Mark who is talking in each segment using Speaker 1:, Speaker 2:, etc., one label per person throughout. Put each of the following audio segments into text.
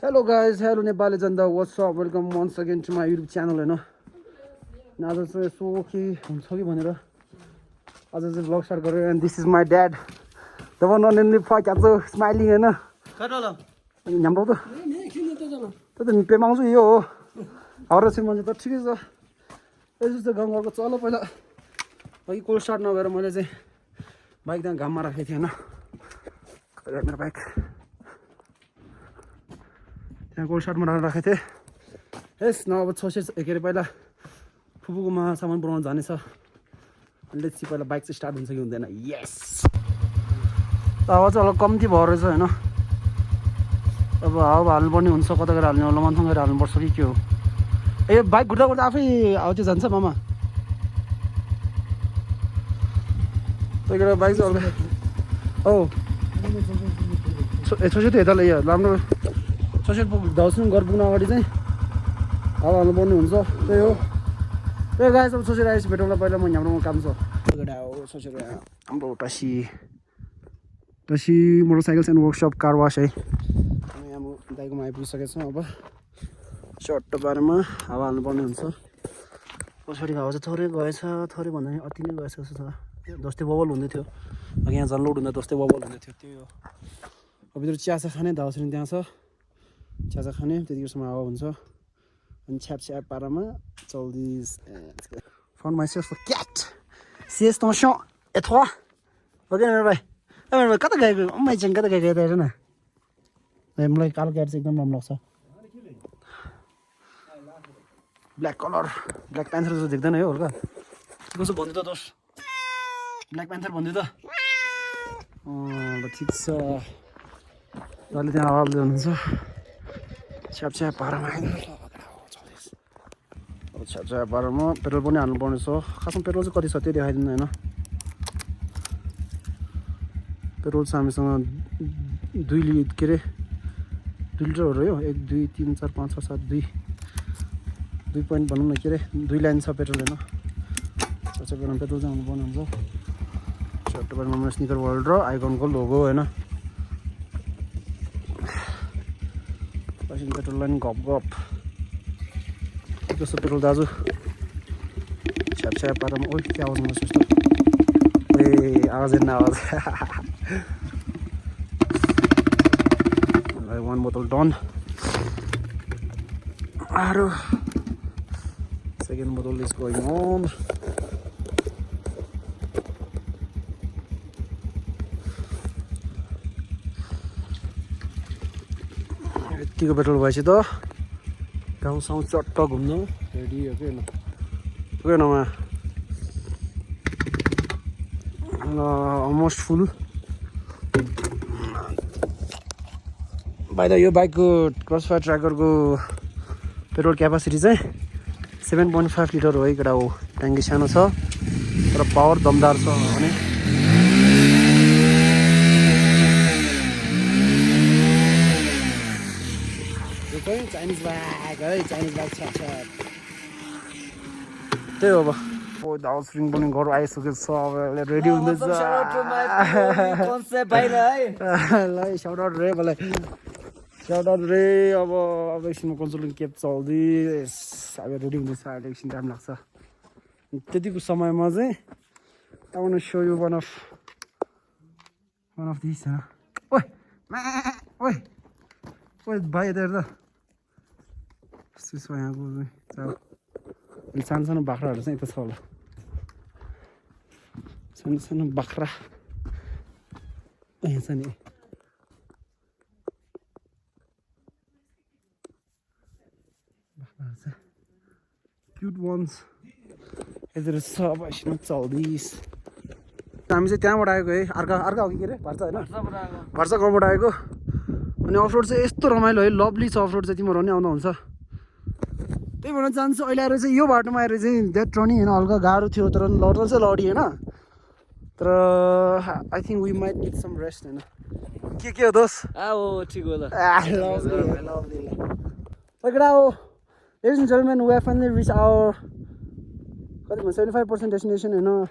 Speaker 1: Hello guys, hello Nepali Janata, what's up? Welcome once again to my YouTube channel हैन। आज चाहिँ यसो के हुन्छ कि भनेर आज चाहिँ vlog start गरेँ and this is my dad. The one and only fuck also smiling हैन। अनि हाम्रो त त्यो त पेमाउँछु यो हो। हाम्रो चाहिँ मान्छे त ठिकै छ। यसो चाहिँ गाउँघरको चलो पहिला अघि कोल्ड स्टार्ट नगरेर मैले चाहिँ बाइक त्यहाँ घाममा राखेको थिएँ हैन। कता मेरो बाइक त्यहाँ कोल्ड स्टार्टमा राखेको थिएँ। यस न अब छोसे के अरे पहिला फुपूकोमा सामान पुऱ्याउन जाने छ। लेट्स सी पहिला बाइक चाहिँ स्टार्ट हुन्छ कि हुँदैन। यस हावा चाहिँ अलग कम्ती भयो रहेछ हैन। अब हावा हाल्नुपर्ने हुन्छ, कता गएर हाल्ने होला, माथि गएर हाल्नुपर्छ कि के हो। ए बाइक घुर्दा घुर्दा आफै आउँथ्यो जान्छ मामा। त्यही भएर बाइक चाहिँ अलग औ छोसे त यता ल्याइ राम्रो छोसे दाउसिङ घर पुग्न अगाडि चाहिँ हावा हाल्नुपर्ने हुन्छ। त्यही हो। त्यही गाइस अब छोसेर आएपछि भेटौँला। पहिला म हाम्रोमा काम छ। छोसेर हाम्रो टसी मोटरसाइकल्स एन्ड वर्कसप कार वास है। हामी हाम्रो दाइकोमा आइपुगिसकेको छौँ। अब चट्ट बारेमा हावा हाल्नुपर्ने हुन्छ। पछाडि हावा चाहिँ थोरै गएछ, थोरै भन्दा पनि अति नै गएछ जस्तो छ। जस्तै बबल हुँदै थियो अघि, यहाँ झन् लोड हुँदा जस्तै बबल हुँदै थियो। त्यही हो। अब भित्र चियासा खाने दाउसिङ त्यहाँ छ, चियासा खाने त्यतिखेरसम्म हावा हुन्छ। अनि छ्याप पारामा चल्दिस found myself a cat. C'est ton chien et toi? Ok मेरो भाइ, मेरो भाइ कता गएको? अम्मै चाहिँ कता गएको यता हेर न। मलाई कालो क्याट चाहिँ एकदम राम्रो लाग्छ। ब्ल्याक कलर, ब्ल्याक प्यान्थर जस्तो देख्दैन है हल्का। कसो भन्दै त दोस्त? ब्ल्याक प्यान्थर भन्दै त? ल ठिक छ। अहिले त्यहाँ आवाज हुनुहुन्छ। छ्याप पारामा छ्याप पारामा पेट्रोल पनि हाल्नुपर्ने छ। खासमा पेट्रोल चाहिँ कति छ त्यो देखाइदिनु होइन। पेट्रोल चाहिँ हामीसँग 2 लिटरहरू हो। 1 2 3 4 5 6 7 2 पोइन्ट भनौँ न, के अरे 2 लाइन छ पेट्रोल होइन। सबैमा पेट्रोल चाहिँ हुनुपर्ने हुन्छ। चट्टोपारमा स्निकर वर्ल्ड र आइकनको लोगो होइन। पछि पेट्रोल लाइन गप कस्तो पेट्रोल दाजु? छ्याप पारामा ओइ के आवाज आउँछ यस्तो? ए आवाज हेर्न आवाज। one bottle done. Second bottle is going on. यतिको पेट्रोल भएपछि त गाउँसाउँ चट्ट घुम्नु रेडी हो कि नमा अलमोस्ट फुल। बाहिर यो बाइकको क्रसफायर ट्र्याकरको पेट्रोल क्यापासिटी चाहिँ 7.5 लिटर हो। एकवटा हो, ट्याङ्की सानो छ तर पावर दमदार छ भने। चाइनिज बाइक है, चाइनिज बाइक छ। त्यही हो। अब दाउसिङ पनि घर आइसकेको छ। अब रेडी हुँदैछ। ल साउट आउट रे मलाई, साउट आउट रे। अब एकछिनमा कन्सोलिङ केप चल्दैछ। अब रेडी हुँदैछ। अहिले एकछिन टाइम लाग्छ। त्यतिको समयमा चाहिँ I want to show you one of these हैन। ओइ भाइ यता हेर्दा यस्तो यहाँको अनि सानो बाख्राहरू चाहिँ यता छ होला। सानो बाख्रा यहाँ छ नि। बाख्राहरू चाहिँ क्युट वन्स यता रहेछ। अब एकछिनमा चल्दिस। हामी चाहिँ त्यहाँबाट आएको है। अर्का हो कि के अरे भर्सा होइन, भर्सा गाउँबाट आएको। अनि अफरोड चाहिँ यस्तो रमाइलो है, लभली छ अफरोड चाहिँ। तिमीहरू पनि आउँदा हुन्छ। त्यही भएर जान्छु। अहिले आएर चाहिँ यो बाटोमा आएर चाहिँ द्याट टर्निङ होइन, हल्का गाह्रो थियो तर लड्न चाहिँ लडी होइन। तर I think we might need some rest होइन। के हो दोस्त?
Speaker 2: ठिक हो ल।
Speaker 1: Ladies and gentlemen, we have finally reached our 75% destination होइन।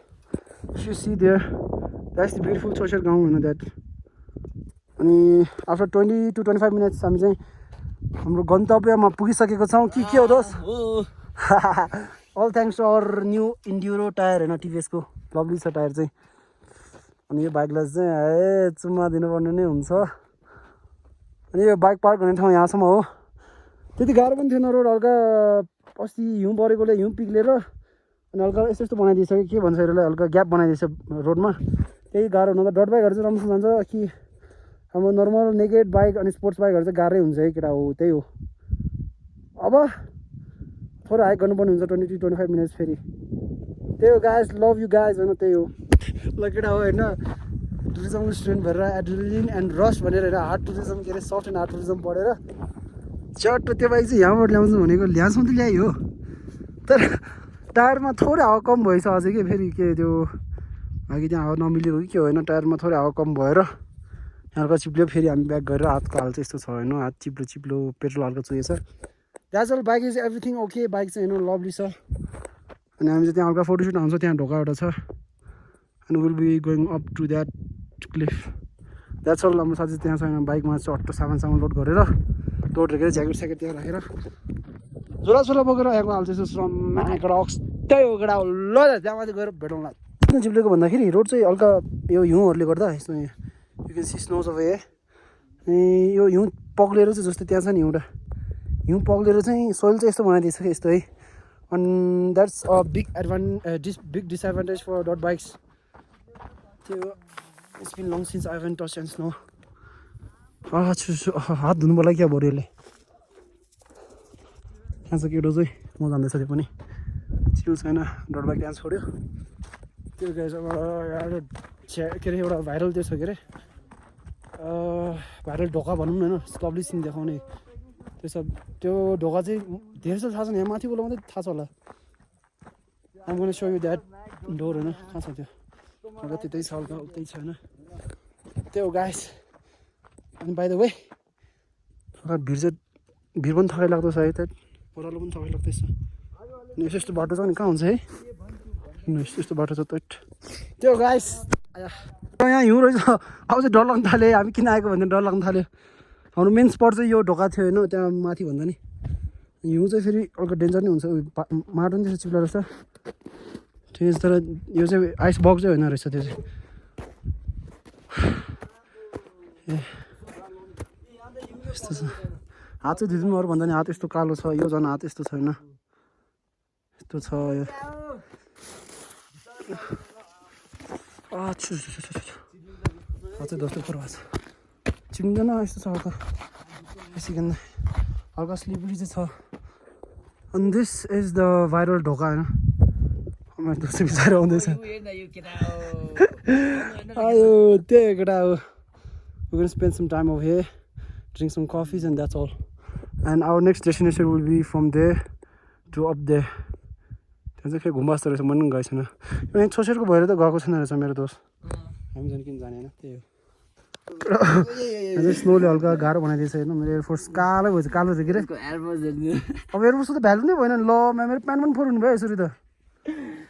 Speaker 1: If you see there, that's the beautiful Choshar गाउँ होइन that. अनि आफ्टर 20 to 25 minutes हामी चाहिँ हाम्रो गन्तव्यमा पुगिसकेको छौँ के हो दोस्त all thanks to our new enduro tyre होइन टिभिएसको लभली छ टायर चाहिँ अनि यो बाइकलाई चाहिँ चुम्मा दिनुपर्ने नै हुन्छ अनि यो बाइक पार्क गर्ने ठाउँ यहाँसम्म हो त्यति गाह्रो पनि थिएन रोड हल्का अस्ति हिउँ परेकोले हिउँ पिग्लेर अनि हल्का यस्तो यस्तो बनाइदिएछ के भन्छ यसलाई हल्का ग्याप बनाइदिएछ रोडमा त्यही गाह्रो हुँदा डट बाइकहरू चाहिँ राम्रोसँग जान्छ कि हाम्रो नर्मल नेकेड बाइक अनि स्पोर्ट्स बाइकहरू चाहिँ गाह्रै हुन्छ है केटा हो त्यही हो अब थोरै हाइक गर्नुपर्ने हुन्छ 20-25 मिनट्स फेरि त्यही हो गाइज लभ यु गाइज होइन त्यही हो ल केटा हो होइन टुरिज्मको स्टुडेन्ट भएर एड्रिनलिन एन्ड रस भनेर होइन हार्ड टुरिज्म के अरे सफ्ट एन्ड हार्ड टुरिज्म पढेर चट्ट त्यो बाइक चाहिँ यहाँबाट ल्याउँछु भनेको ल्याउँछौँ त ल्याइ हो तर टायरमा थोरै हावा कम भएछ अझै कि फेरि के त्यो अघि त्यहाँ हावा नमिलेको कि के होइन टायरमा थोरै हावा कम भएर हल्का चिप्ल्यो फेरि हामी ब्याक गरेर हातको हाल चाहिँ यस्तो छ होइन हात चिप्लो चिप्लो पेट्रोल हल्का चुहेछ that's all bike is everything okay bike चाहिँ होइन लभली छ अनि हामी चाहिँ त्यहाँ हल्का फोटोसुट हान्छ त्यहाँ ढोका एउटा छ अनि will be going up to that cliff that's all हाम्रो साथी त्यहाँ छैन बाइकमा चट्टो सामान लोड गरेर लोड राखेर ज्याकेट स्याकेट त्यहाँ राखेर झोला बोकेर आएको हाल्छ क्रक्स त्यही हो केटा ल त्यहाँ माथि गएर भेटौँला किन चिप्लेको भन्दाखेरि रोड चाहिँ हल्का यो हिउँहरूले गर्दा यस्तो you can see snows of a अनि यो हिउँ पग्लेर चाहिँ जस्तो त्यहाँ छ नि एउटा हिउँ पग्लेर चाहिँ सोइल चाहिँ यस्तो बनाइदिएछ कि यस्तो है अनि that's a big big disadvantage for that bikes त्यो it's been long since I haven touch and snow हात धुनु पर्ला क्या बरु यसले त्यहाँ छ केटो चाहिँ म जान्दैछ त्यो पनि चिल छैन डट बाइक त्यहाँ छोड्यो त्यो के अरे एउटा भाइरल त्यो छ के अरे भाइरल ढोका भनौँ न होइन लभली सिन देखाउने त्यो सब त्यो ढोका चाहिँ धेरै जस्तो थाहा छैन यहाँ माथिबाट मात्रै थाहा छ होला I'm gonna show you that door होइन कहाँ छ त्यो हल्का त्यतै छ हल्का उतै छैन त्यो हो गाइस अनि बाइ द वे भिड पनि थकाइ लाग्दो छ है त्यहाँ ओह्रालो पनि थकाइ लाग्दैछ अनि यस्तो यस्तो बाटो छ नि कहाँ हुन्छ है यस्तो यस्तो बाटो छ त्यो गाइस यहाँ हिउँ रहेछ अब चाहिँ डर लाग्न थाल्यो हामी किन आएको भन्दा डर लाग्न थाल्यो हाम्रो मेन स्पट चाहिँ यो ढोका थियो होइन त्यहाँ माथि भन्दा नि हिउँ चाहिँ फेरि अर्को डेन्जर नै हुन्छ माटो पनि त्यसो चिप्ला रहेछ ठिकै छ तर यो चाहिँ आइस बग चाहिँ होइन रहेछ त्यो चाहिँ ए यस्तो छ हात चाहिँ धुँदैमा अरू भन्दा नि हात यस्तो कालो छ यो झन् हात यस्तो छैन यस्तो छ यो हात चाहिँ दस्तो पर्वा छ चिन्दैन यस्तो छ हल्का बेसी हल्का स्लिपरी चाहिँ छ अनि दिस इज द भाइरल ढोका होइन मेरो दोस्त बिचरा आउँदैछ आयो त्यही केटा हो we can spend some time over here drink some coffees and that's all and our next destination will be from there to up there त्यहाँ चाहिँ फेरि घुम्बा जस्तो रहेछ मन पनि गएको छैन यो छोसेरको भएर त गएको छैन रहेछ मेरो दोस्त हामी झन् किन जाने होइन त्यही हो स्नोले हल्का गाह्रो बनाइदिएछ होइन मेरो एयरफोर्स कालो भएछ कालो छ कि रे अब एयरफोर्सको त भ्यालु नै भएन ल मेरो प्यान्ट पनि फोर्नु भयो यसरी त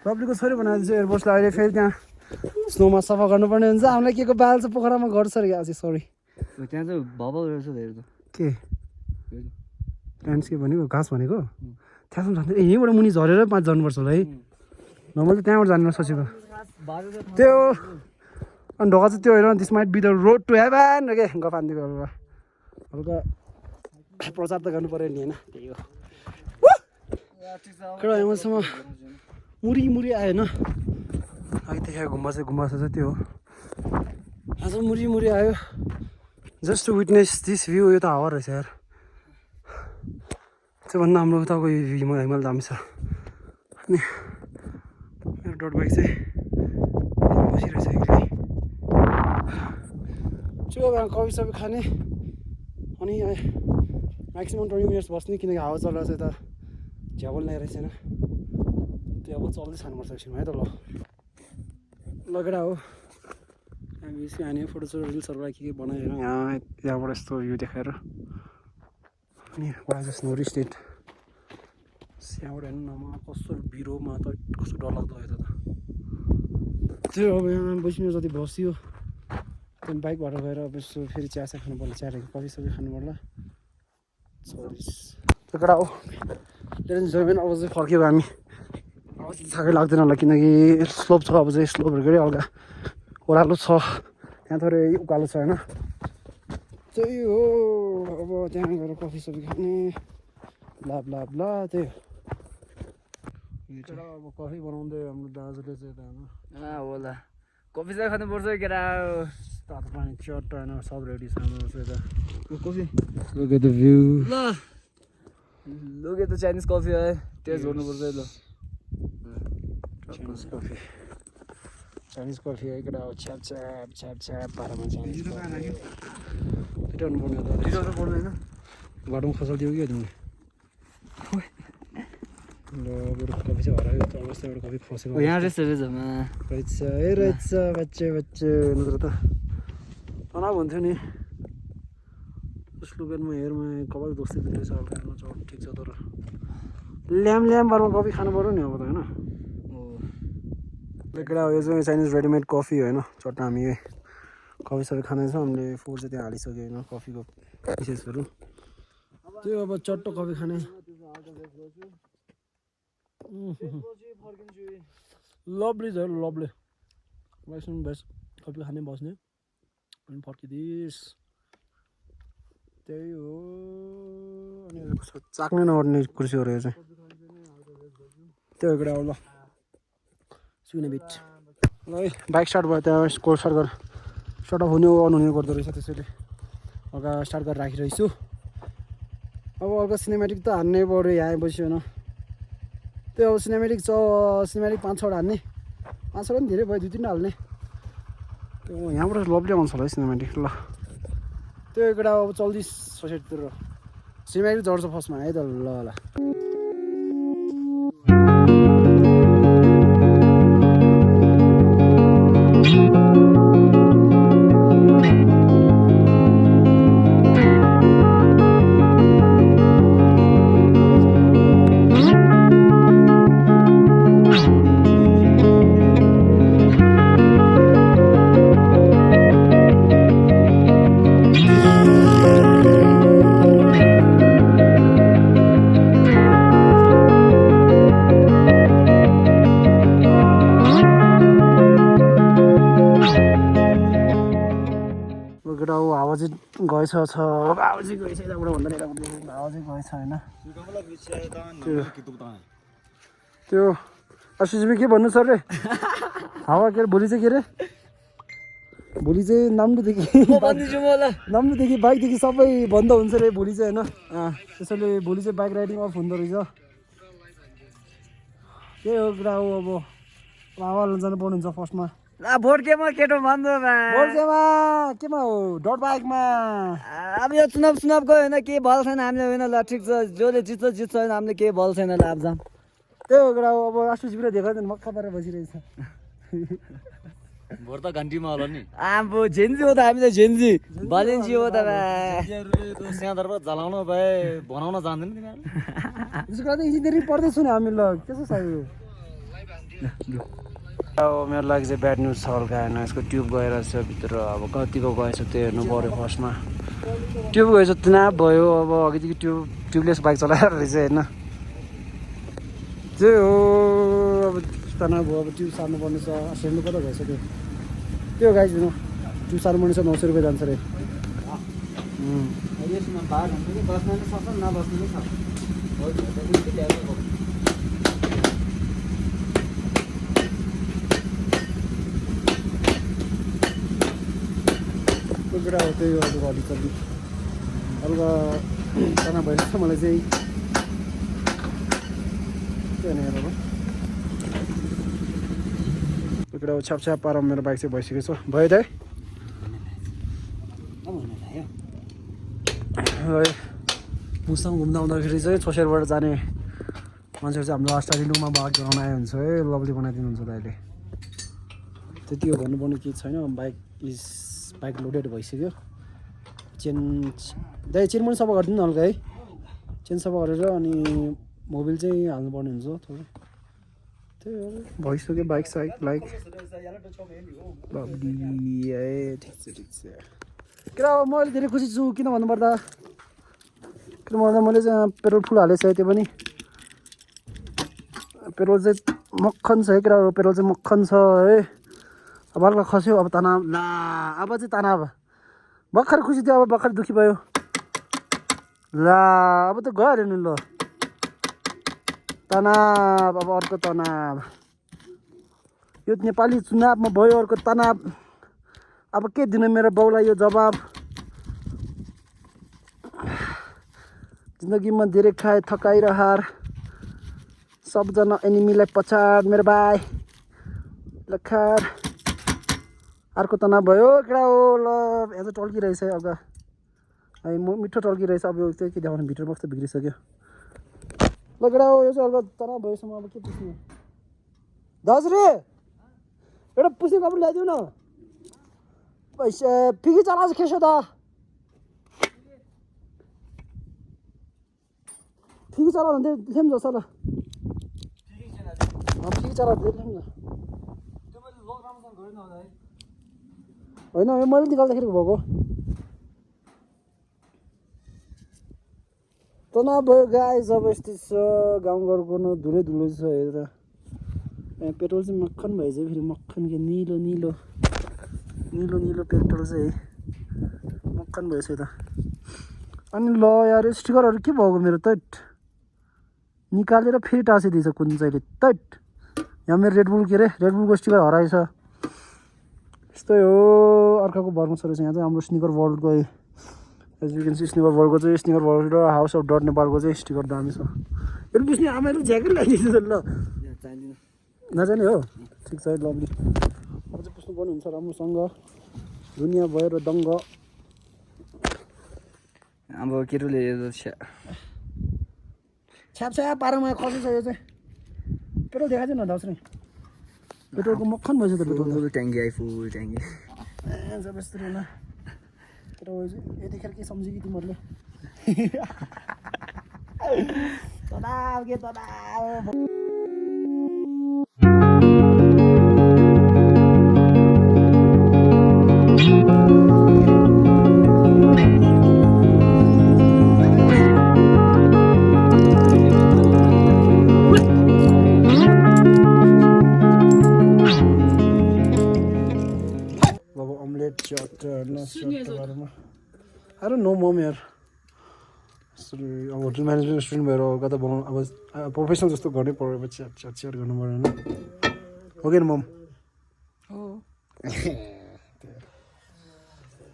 Speaker 1: पब्लिकको छोरी बनाइदिन्छ एयरफोर्सलाई अहिले फेरि त्यहाँ स्नोमा सफा गर्नुपर्ने हुन्छ हामीलाई के को बाल चाहिँ पोखरामा गर्छ अरे आज सरी
Speaker 2: त्यहाँ चाहिँ भबल रहेछ धेरै त
Speaker 1: के प्यान्ट्स के भनेको घाँस भनेको त्यहाँसम्म जान्छ ए यहीँबाट मुनि झरेर पाँच जानुपर्छ होला है नर्मल त त्यहाँबाट जानु सोचेको त्यो अनि ढोका चाहिँ त्यो होइन this might be the road to heaven के गफान्तीको हल्का हल्का प्रचार त गर्नु पऱ्यो नि होइन त्यही हो केटा यहाँसम्म मुरी आयो होइन अघि देखाएको गुम्बा चाहिँ त्यो हो आज मुरी आयो just to witness this view यो त हावा रहेछ यार त्योभन्दा हाम्रो उताको हिमाल दामी छ अनि मेरो डट बाइक चाहिँ बसिरहेछ एक्लै कफी सबै खाने अनि म्याक्सिमम् 20 मिनट्स बस्ने किनकि हावा चलिरहेछ यता झ्याबल नै रहेछ होइन त्यो अब चल्दै खानुपर्छ एकछिन है त लगेडा हो हामी यसो हाने फोटोसोटो रिल्सहरूलाई के बनाएर यहाँबाट यस्तो भ्यू देखाएर अनि वाज स्नोरी स्टेट यहाँबाट हेर्नु न कस्तो बिरोमा त कस्तो डरलाग्दो भयो त त्यो अब यहाँ बस्नु जति बस्यो त्यहाँदेखि बाइकबाट गएर अब यसो फेरि चिया खानु पर्ला चिया कफी सबै खानु पर्ला त्यो केटा हो इन्जोयमेन्ट अब चाहिँ फर्क्यौँ हामी अब चाहिँ थाकै लाग्दैन होला किनकि स्लोप छ अब चाहिँ स्लोपहरू के अरे हल्का ओह्रालो छ त्यहाँ थोरै उकालो छ होइन त्यही हो अब त्यहाँ गएर कफी सफी खाने ब्ला ब्ला ब्ला त्यही हो अब कफी बनाउँदै हाम्रो दाजुले चाहिँ त्यहाँ
Speaker 2: होला कफी चाहिँ खानुपर्छ केटा
Speaker 1: तातो पानी चट्ट होइन सब रेडी छ हाम्रो चाहिँ
Speaker 2: coffee
Speaker 1: Look at the view.
Speaker 2: ल लोगे त चाइनिज कफी है टेस्ट गर्नुपर्छ है ल
Speaker 1: Chinese coffee है केटा छ्याप छ्याप छ्याप छ्याप पारामा Chinese coffee पिटाउनु पर्ने हो त
Speaker 2: ढिलो त पर्दैन
Speaker 1: घटौँ खसाल्दियो कि तिमीले ल बरु कफी चाहिँ हरायो त अवस्था एउटा कफी फसेको
Speaker 2: यहाँ रहेछ रहेछ
Speaker 1: रहेछ ए रहेछ बच्चे बच्चे नत्र त तनाव हुन्थ्यो नि स्लोगनमा हेरमा कपाल दोस्ती रहेछ हल्का हेर्नु ठिक छ तर ल्याम ल्याम बारमा कफी खानु पऱ्यो नि अब त होइन केटा यो चाहिँ चाइनिज रेडिमेड कफी होइन चट्ट हामी कफी सबै खाँदैछौँ हामीले फोहोर चाहिँ त्यहाँ हालिसक्यो होइन कफीको पिसेसहरू त्यो अब चट्ट कफी खाने लभली छ लभली एकछिन बेस्ट कफी खाने बस्ने अनि फर्किदिस् त्यही हो अनि चाक्नै नपर्ने कुर्सी हो यो चाहिँ त्यो केटा हो ल सुने बिट ल है बाइक स्टार्ट भयो त्यहाँ स्कोर स्टार्ट गरेर सर्ट अफ हुने अन हुने गर्दो रहेछ त्यसैले हल्का स्टार्ट गरेर राखिरहेछु अब हल्का सिनेमेटिक त हान्नै पऱ्यो यहाँ आएपछि होइन त्यो अब सिनेमेटिक 5-6 हान्ने 5-6 पनि धेरै भयो 2-3 हाल्ने त्यो यहाँबाट लभली आउँछ होला है सिनेमेटिक ल त्यो केटा अब चल्दिस् सोसाइटीतिर सिनेमेटिक झर्छ फर्स्टमा है त ल ल गएछ छ हावा चाहिँ गएछ यताबाट भन्दा यताबाट हावा चाहिँ गएछ होइन त्यो सुजिमी के भन्नु सर रे हावा के अरे भोलि चाहिँ के अरे भोलि चाहिँ नाम्रोदेखि बाइकदेखि सबै बन्द हुन्छ रे भोलि चाहिँ होइन त्यसैले भोलि चाहिँ बाइक राइडिङ अफ हुँदो रहेछ त्यही हो कुरा हो अब हावा जानु पर्ने हुन्छ फर्स्टमा
Speaker 2: भोट केमा केटो भन्नु
Speaker 1: केमा हो डट बाइकमा
Speaker 2: अब यो चुनाव गयो होइन केही भल छैन हामीले होइन ल ठिक छ जसले जित्छ होइन हामीले केही भल छैन ल अब जाम
Speaker 1: त्यही हो कुरा हो अब आसुजीबाट देखाउँदैन मक्का पारेर बसिरहेछ
Speaker 2: भोट त घन्टीमा होला नि अब झेन्जी हो त हामी त झेन्जी भलेन्जी हो त स्यादरबाट जलाउन भए बनाउन जान्दैन
Speaker 1: त्यसको लागि इन्जिनियरिङ पढ्दैछु नि हामी ल के छ सायद मेरो लागि चाहिँ ब्याड न्युज छ हल्का होइन यसको ट्युब गएर चाहिँ भित्र अब कतिको गएछ त्यो हेर्नु पऱ्यो फर्स्टमा ट्युब गएछ तनाव भयो अब अघिदेखि ट्युबलेस बाइक चलाएर रहेछ होइन त्यही हो अब तनाव भयो अब ट्युब सार्नुपर्ने छ सेल्नु कता गएछ त्यो गाइदिनु ट्युब सार्नुपर्ने छ 900 रुपियाँ जान्छ अरे कुरा हो त्यही हो अब अलिकति हल्का तनाव भइरहेछ मलाई चाहिँ त्यो हेरेर अब त्यो कुरा हो छ्याप छ्याप पारा मेरो बाइक चाहिँ भइसकेको छ भयो त है मुस्ताङ घुम्दा आउँदाखेरि चाहिँ छोसेरबाट जाने मान्छेहरू चाहिँ हाम्रो अस्टारिलुङमा बाइक गराउन आयो हुन्छ है लभली बनाइदिनुहुन्छ त अहिले त्यति हो भन्नुपर्ने केही छैन बाइक लोडेड भइसक्यो चेन पनि सफा गरिदिनु हल्का है चेन सफा गरेर अनि मोबिल चाहिँ हाल्नुपर्ने हुन्छ थोरै त्यही हो भइसक्यो बाइक लाइक लभली है ठिक छ के अब म अहिले धेरै खुसी छु किन भन्नुपर्दा किन भन्दा मैले चाहिँ पेट्रोल फुल हालेको छ त्यो पनि पेट्रोल चाहिँ मक्खन छ है केटा पेट्रोल चाहिँ मक्खन छ है अब हल्का खस्यो अब तनाव ला अब चाहिँ तनाव भर्खर खुसी थियो अब भर्खर दुःखी भयो ला अब त गइहाल्यो नि ल तनाव अब अर्को तनाव यो नेपाली चुनावमा भयो अर्को तनाव अब के दिनु मेरो बाउलाई यो जवाब जिन्दगीमा धेरै खाए थकाइ र हार सबजना एनिमीलाई पछाड मेरो भाइ लखार अर्को तनाव भयो केटा हो ल यहाँ चाहिँ टल्किरहेछ है अगा है मिठो टल्किरहेछ अब यो चाहिँ के देखाउनु भित्र बक्स त बिग्रिसक्यो ल केटा हो यो चाहिँ अर्को तनाव भएसम्म अब के पुस्ने दाजुरे एउटा पुस्ने कपडा ल्याइदिउ न पैसा फिकी चलाएको खेसो त फिकी चला भन्दै लेख्यौँ जस्तो ल फिकी चला लेख्यौँ न होइन मैले निकाल्दाखेरि भएको तनाव भयो गाई सब यस्तै छ गाउँघरको न धुलै धुलो छ हेरेर यहाँ पेट्रोल चाहिँ मक्खन भएछ फेरि मक्खन के निलो निलो निलो निलो पेट्रोल चाहिँ मक्खन भएछ त अनि ल यार स्टिकरहरू के भएको मेरो तैट निकालेर फेरि टाँसिदिएछ कुन चाहिँले तैट यहाँ मेरो रेडबुल के अरे रेडबुलको स्टिकर हराएछ यस्तै हो अर्काको भरमा छ रहेछ यहाँ चाहिँ हाम्रो स्निकर वर्ल्डको as you can see sneaker वर्ल्डको चाहिँ स्निकर वर्ल्ड र हाउस अफ डट नेपालको चाहिँ स्टिकर दामी छ यो बुझ्ने आमाले ज्याकेट लगाइदिन्छ ल नजाने हो ठिक छ लभली अब चाहिँ पुस्नु पर्ने हुन्छ राम्रोसँग दुनियाँ भयो र दङ्ग
Speaker 2: अब केटोले
Speaker 1: छ्याप छ्याप पारामा खसी छ यो चाहिँ पेट्रोल देखाएको छैन दाजु पेट्रोलको मक्खन भएछ त पेट्रोल
Speaker 2: ट्याङ्की आइ फुल ट्याङ्की
Speaker 1: जब यस्तो रहेन पेट्रोल यतिखेर के सम्झ्यो कि तिमीहरूले तनाव के तनाव I don't know mom यार अब होटल म्यानेजमेन्ट स्टुडेन्ट भएर कता बनाउनु अब प्रोफेसनल जस्तो गर्नै पऱ्यो अब चियर गर्नु पऱ्यो होइन हो कि मम हो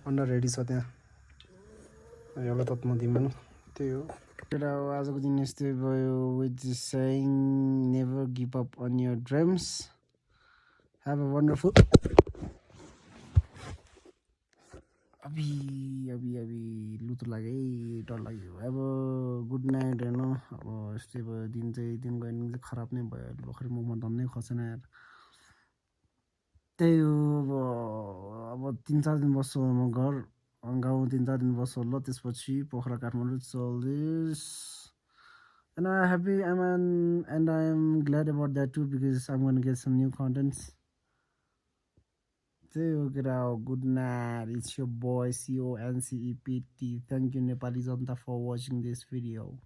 Speaker 1: अन्डर रेडी छ त्यहाँ एउटा तत्मा दिनु त्यही हो केटा हो आजको दिन यस्तै भयो with saying never give up on your dreams have a wonderful अभी लुतो लाग्यो है डर लाग्यो अब गुड नाइट होइन अब यस्तै भयो दिन चाहिँ दिन गयो भने चाहिँ खराब नै भयो भर्खर मुखमा दम नै खसेन यार त्यही हो अब 3-4 दिन बस्छु म घर गाउँ 3-4 दिन बस्छु ल त्यसपछि पोखरा काठमाडौँ चल्दैछ and I'm happy and I'm glad about that too because I'm going to get some new contents. Good night. It's your boy CONCEPT. Thank you Nepali Janta for watching this video.